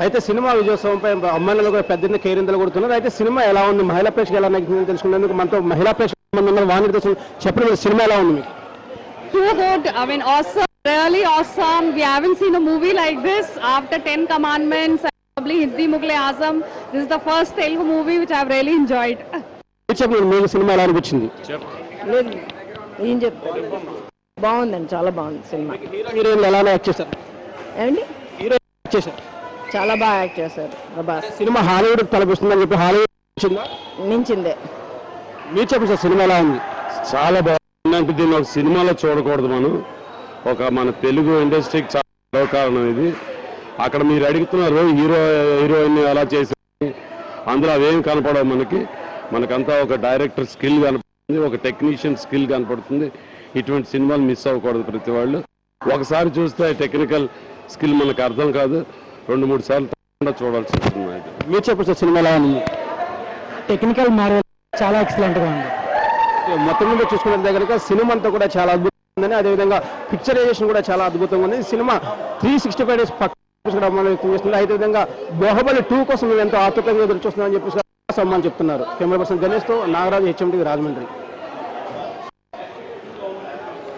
అయితే సినిమా విజయోత్సవంపై అమ్మాయిలు కూడా పెద్ద కేరింతలు కొడుతున్నారు. అయితే సినిమా ఎలా ఉంది, మహిళా ప్రేక్షకులు ఎలా నచ్చిందని తెలుసుకునేందుకు మనతో మహిళా ప్రేక్షకులు వాణి చెప్పండి, సినిమా ఎలా ఉంది మీకు? Too good. I mean, awesome. Really awesome. We haven't seen a movie like this after 10 Commandments and probably Hindi Mughal Azam. This is the first Telugu movie which I've really enjoyed. చెప్పండి, మీకు cinema ఎలా అనిపించింది? ఏం చెప్తారు, బాగుందండి, చాలా బాగుంది cinema. హీరోయిన్లు ఎలా యాక్ట్ చేశారు? ఏమండి, హీరోయిన్ యాక్ట్ చేశారు, చాలా బాగా యాక్ట్ చేశారు ప్రభాస్. సినిమా హాలీవుడ్ తలపిస్తుందని చెప్పి హాలీవుడ్ మించిందే. మీరు చెప్పండి సార్, సినిమా ఎలా ఉంది? చాలా బాగుంది. దీన్ని ఒక సినిమాలో చూడకూడదు, మనం మన తెలుగు ఇండస్ట్రీకి చాలా కారణం ఇది. అక్కడ మీరు అడుగుతున్నారు హీరోయిన్ ఎలా చేసి, అందులో అవేం కనపడవు మనకంతా ఒక డైరెక్టర్ స్కిల్ కనపడుతుంది, ఒక టెక్నీషియన్ స్కిల్ కనపడుతుంది. ఇటువంటి సినిమాలు మిస్ అవ్వకూడదు ప్రతి వాళ్ళు. ఒకసారి చూస్తే టెక్నికల్ స్కిల్ మనకు అర్థం కాదు, 2-3 సార్లు చూడాల్సి వస్తుంది. మీరు చెప్పండి సార్, సినిమా ఎలా ఉంది? టెక్నికల్ మార్వెల్ చాలా ఎక్సలెంట్గా ఉంది. మొత్తం మీద చూసుకున్నట్లయితే కనుక సినిమా అంతా కూడా చాలా అద్భుతంగా ఉందని, అదేవిధంగా పిక్చరైజేషన్ కూడా చాలా అద్భుతంగా ఉంది. సినిమా 365 డేస్ వ్యక్తం చేస్తుంది. అదే విధంగా బాహుబలి 2 కోసం మేము ఎంతో ఆతృతంగా ఎదురు చూస్తున్నామని చెప్పేసి సమ్మాన్ చెప్తున్నారు. కెమెరా పర్సన్ గణేష్తో నాగరాజు, HMD రాజమండ్రి.